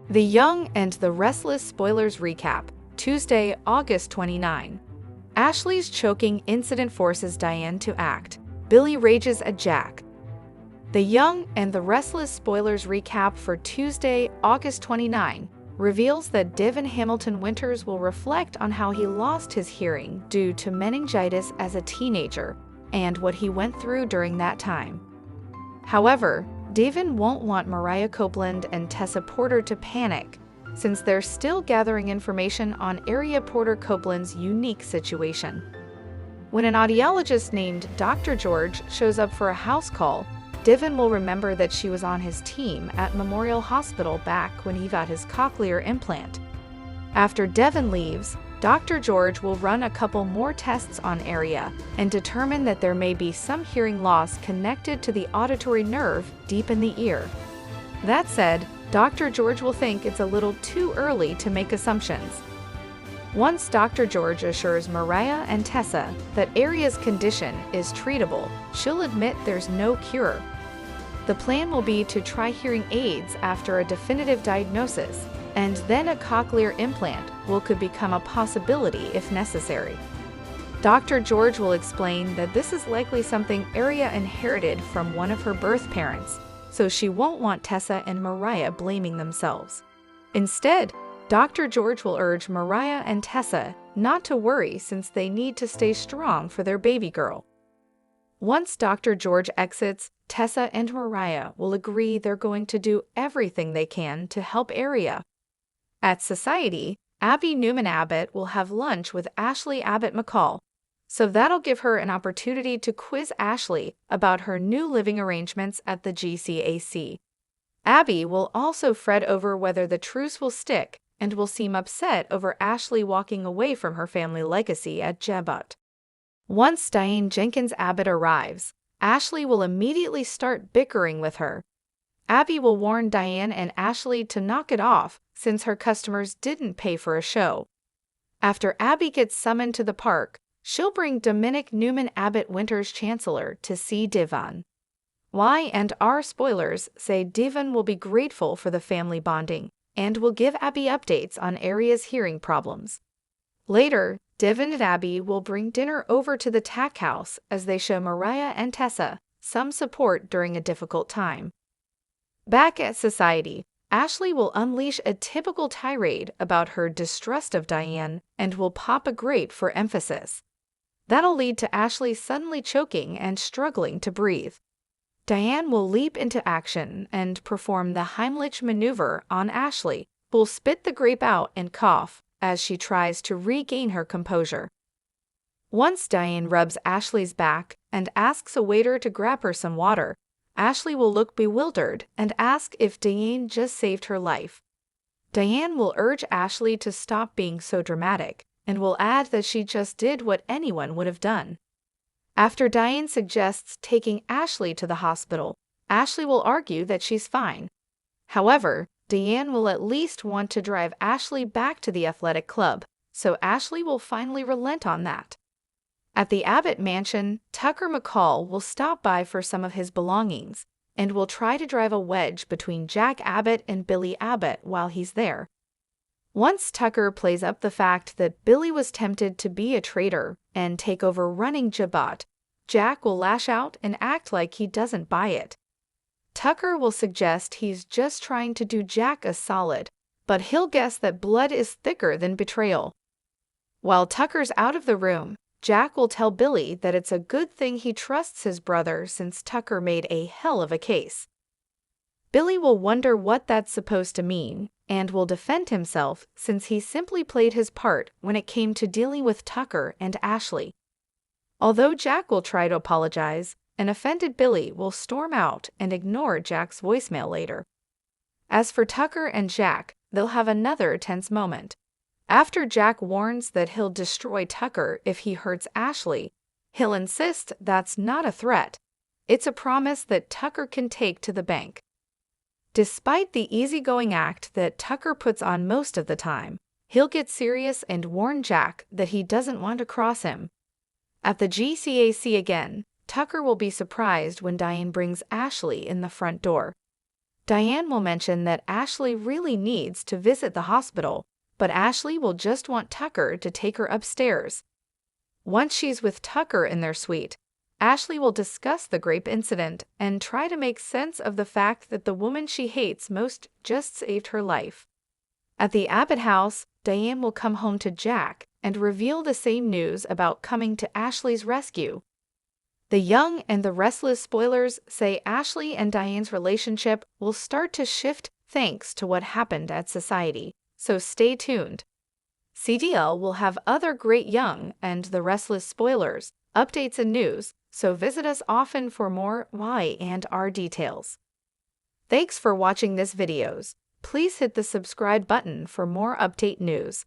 The Young and the Restless Spoilers Recap, Tuesday, August 29. Ashley's choking incident forces Diane to act. Billy rages at Jack. The Young and the Restless Spoilers Recap for Tuesday, August 29, reveals that Devin Hamilton Winters will reflect on how he lost his hearing due to meningitis as a teenager and what he went through during that time. However, Devin won't want Mariah Copeland and Tessa Porter to panic, since they're still gathering information on area Porter Copeland's unique situation. When an audiologist named Dr. George shows up for a house call, Devin will remember that she was on his team at Memorial Hospital back when he got his cochlear implant. After Devin leaves, Dr. George will run a couple more tests on Area and determine that there may be some hearing loss connected to the auditory nerve deep in the ear. That said, Dr. George will think it's a little too early to make assumptions. Once Dr. George assures Mariah and Tessa that Area's condition is treatable, she'll admit there's no cure. The plan will be to try hearing aids after a definitive diagnosis, and then a cochlear implant could become a possibility if necessary. Dr. George will explain that this is likely something Area inherited from one of her birth parents, so she won't want Tessa and Mariah blaming themselves. Instead, Dr. George will urge Mariah and Tessa not to worry since they need to stay strong for their baby girl. Once Dr. George exits, Tessa and Mariah will agree they're going to do everything they can to help Area. At Society, Abby Newman Abbott will have lunch with Ashley Abbott McCall, so that'll give her an opportunity to quiz Ashley about her new living arrangements at the GCAC. Abby will also fret over whether the truce will stick and will seem upset over Ashley walking away from her family legacy at Jebut. Once Diane Jenkins Abbott arrives, Ashley will immediately start bickering with her. Abby will warn Diane and Ashley to knock it off since her customers didn't pay for a show. After Abby gets summoned to the park, she'll bring Dominic Newman Abbott Winters Chancellor to see Devon. Y&R spoilers say Devon will be grateful for the family bonding and will give Abby updates on Area's hearing problems. Later, Devon and Abby will bring dinner over to the Tack House as they show Mariah and Tessa some support during a difficult time. Back at Society, Ashley will unleash a typical tirade about her distrust of Diane and will pop a grape for emphasis. That'll lead to Ashley suddenly choking and struggling to breathe. Diane will leap into action and perform the Heimlich maneuver on Ashley, who'll spit the grape out and cough as she tries to regain her composure. Once Diane rubs Ashley's back and asks a waiter to grab her some water, Ashley will look bewildered and ask if Diane just saved her life. Diane will urge Ashley to stop being so dramatic and will add that she just did what anyone would have done. After Diane suggests taking Ashley to the hospital, Ashley will argue that she's fine. However, Diane will at least want to drive Ashley back to the athletic club, so Ashley will finally relent on that. At the Abbott mansion, Tucker McCall will stop by for some of his belongings and will try to drive a wedge between Jack Abbott and Billy Abbott while he's there. Once Tucker plays up the fact that Billy was tempted to be a traitor and take over running Jebut, Jack will lash out and act like he doesn't buy it. Tucker will suggest he's just trying to do Jack a solid, but he'll guess that blood is thicker than betrayal. While Tucker's out of the room, Jack will tell Billy that it's a good thing he trusts his brother since Tucker made a hell of a case. Billy will wonder what that's supposed to mean and will defend himself since he simply played his part when it came to dealing with Tucker and Ashley. Although Jack will try to apologize, an offended Billy will storm out and ignore Jack's voicemail later. As for Tucker and Jack, they'll have another tense moment. After Jack warns that he'll destroy Tucker if he hurts Ashley, he'll insist that's not a threat. It's a promise that Tucker can take to the bank. Despite the easygoing act that Tucker puts on most of the time, he'll get serious and warn Jack that he doesn't want to cross him. At the GCAC again, Tucker will be surprised when Diane brings Ashley in the front door. Diane will mention that Ashley really needs to visit the hospital, but Ashley will just want Tucker to take her upstairs. Once she's with Tucker in their suite, Ashley will discuss the grape incident and try to make sense of the fact that the woman she hates most just saved her life. At the Abbott house, Diane will come home to Jack and reveal the same news about coming to Ashley's rescue. The Young and the Restless spoilers say Ashley and Diane's relationship will start to shift thanks to what happened at Society, so stay tuned. CDL will have other great Young and the Restless spoilers, updates and news, so visit us often for more Y and R details. Thanks for watching this videos. Please hit the subscribe button for more update news.